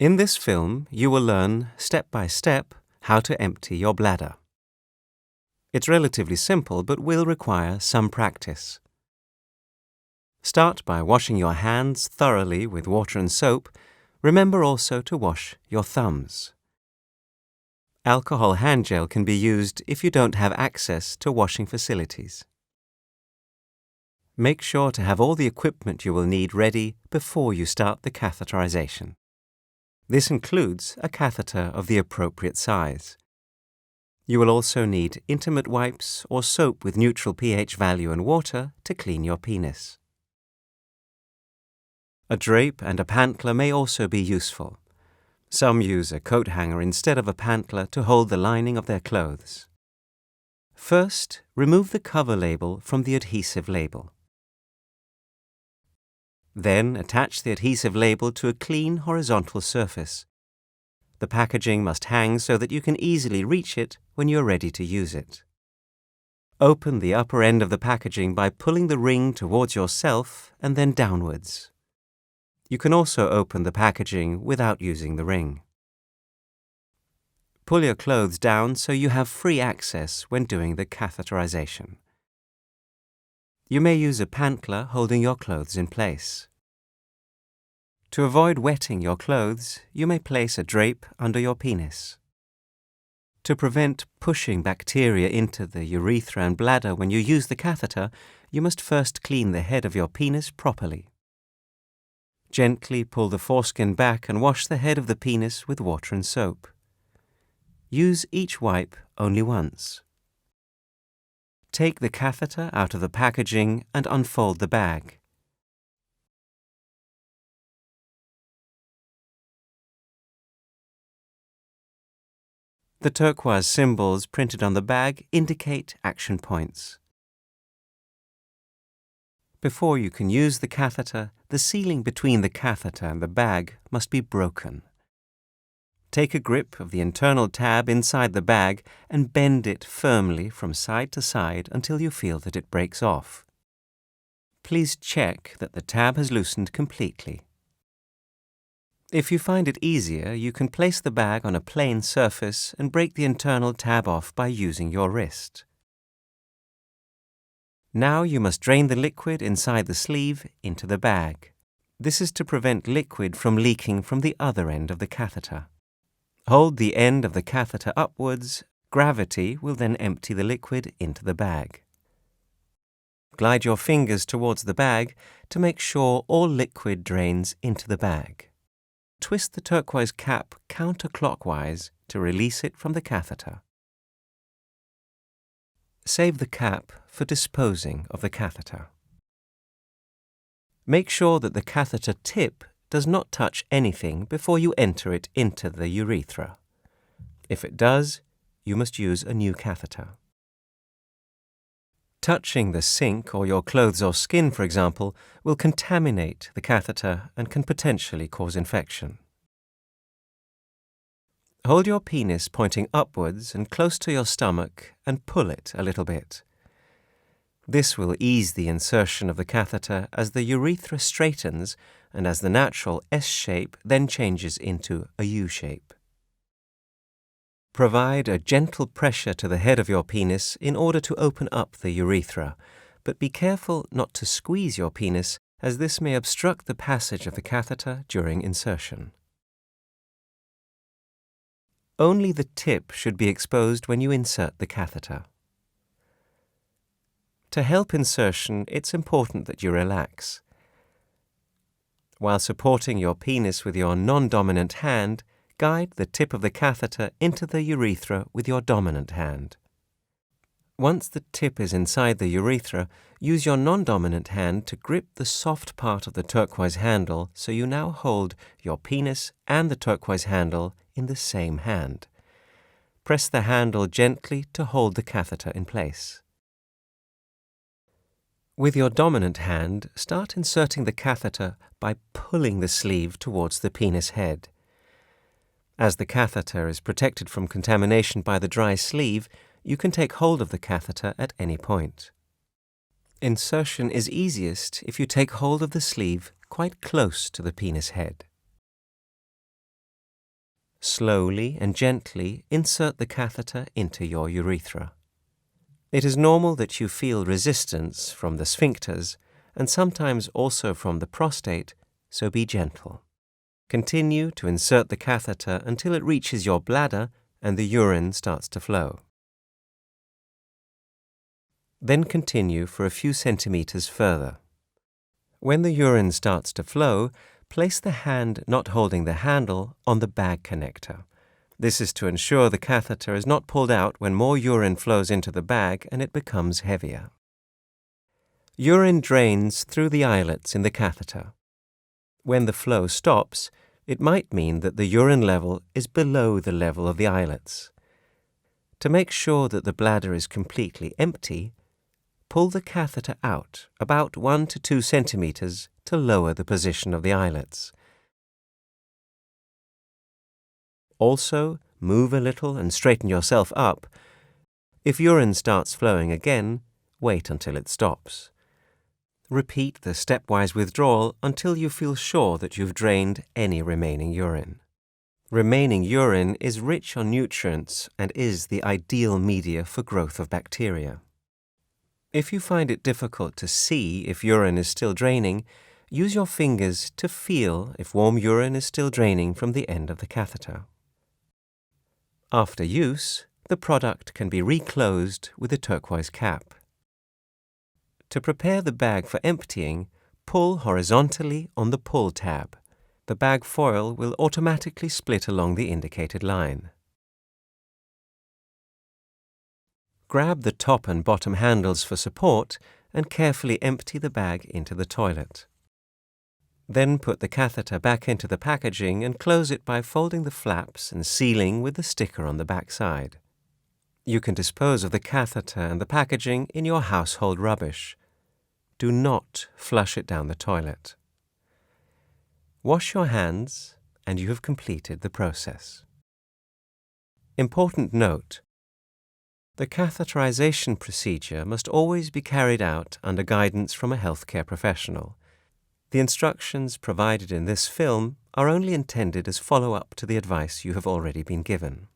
In this film, you will learn, step by step, how to empty your bladder. It's relatively simple, but will require some practice. Start by washing your hands thoroughly with water and soap. Remember also to wash your thumbs. Alcohol hand gel can be used if you don't have access to washing facilities. Make sure to have all the equipment you will need ready before you start the catheterization. This includes a catheter of the appropriate size. You will also need intimate wipes or soap with neutral pH value and water to clean your penis. A drape and a pantler may also be useful. Some use a coat hanger instead of a pantler to hold the lining of their clothes. First, remove the cover label from the adhesive label. Then attach the adhesive label to a clean horizontal surface. The packaging must hang so that you can easily reach it when you're ready to use it. Open the upper end of the packaging by pulling the ring towards yourself and then downwards. You can also open the packaging without using the ring. Pull your clothes down so you have free access when doing the catheterization. You may use a pantler holding your clothes in place. To avoid wetting your clothes, you may place a drape under your penis. To prevent pushing bacteria into the urethra and bladder when you use the catheter, you must first clean the head of your penis properly. Gently pull the foreskin back and wash the head of the penis with water and soap. Use each wipe only once. Take the catheter out of the packaging and unfold the bag. The turquoise symbols printed on the bag indicate action points. Before you can use the catheter, the sealing between the catheter and the bag must be broken. Take a grip of the internal tab inside the bag and bend it firmly from side to side until you feel that it breaks off. Please check that the tab has loosened completely. If you find it easier, you can place the bag on a plain surface and break the internal tab off by using your wrist. Now you must drain the liquid inside the sleeve into the bag. This is to prevent liquid from leaking from the other end of the catheter. Hold the end of the catheter upwards. Gravity will then empty the liquid into the bag. Glide your fingers towards the bag to make sure all liquid drains into the bag. Twist the turquoise cap counterclockwise to release it from the catheter. Save the cap for disposing of the catheter. Make sure that the catheter tip does not touch anything before you enter it into the urethra. If it does, you must use a new catheter. Touching the sink or your clothes or skin, for example, will contaminate the catheter and can potentially cause infection. Hold your penis pointing upwards and close to your stomach and pull it a little bit. This will ease the insertion of the catheter as the urethra straightens and as the natural S shape then changes into a U shape. Provide a gentle pressure to the head of your penis in order to open up the urethra, but be careful not to squeeze your penis as this may obstruct the passage of the catheter during insertion. Only the tip should be exposed when you insert the catheter. To help insertion, it's important that you relax. While supporting your penis with your non-dominant hand, guide the tip of the catheter into the urethra with your dominant hand. Once the tip is inside the urethra, use your non-dominant hand to grip the soft part of the turquoise handle so you now hold your penis and the turquoise handle in the same hand. Press the handle gently to hold the catheter in place. With your dominant hand, start inserting the catheter by pulling the sleeve towards the penis head. As the catheter is protected from contamination by the dry sleeve, you can take hold of the catheter at any point. Insertion is easiest if you take hold of the sleeve quite close to the penis head. Slowly and gently insert the catheter into your urethra. It is normal that you feel resistance from the sphincters and sometimes also from the prostate, so be gentle. Continue to insert the catheter until it reaches your bladder and the urine starts to flow. Then continue for a few centimeters further. When the urine starts to flow, place the hand not holding the handle on the bag connector. This is to ensure the catheter is not pulled out when more urine flows into the bag and it becomes heavier. Urine drains through the eyelets in the catheter. When the flow stops, it might mean that the urine level is below the level of the eyelets. To make sure that the bladder is completely empty, pull the catheter out about 1 to 2 centimeters to lower the position of the eyelets. Also, move a little and straighten yourself up. If urine starts flowing again, wait until it stops. Repeat the stepwise withdrawal until you feel sure that you've drained any remaining urine. Remaining urine is rich on nutrients and is the ideal media for growth of bacteria. If you find it difficult to see if urine is still draining, use your fingers to feel if warm urine is still draining from the end of the catheter. After use, the product can be reclosed with a turquoise cap. To prepare the bag for emptying, pull horizontally on the pull tab. The bag foil will automatically split along the indicated line. Grab the top and bottom handles for support and carefully empty the bag into the toilet. Then put the catheter back into the packaging and close it by folding the flaps and sealing with the sticker on the back side. You can dispose of the catheter and the packaging in your household rubbish. Do not flush it down the toilet. Wash your hands and you have completed the process. Important note: the catheterization procedure must always be carried out under guidance from a healthcare professional. The instructions provided in this film are only intended as follow-up to the advice you have already been given.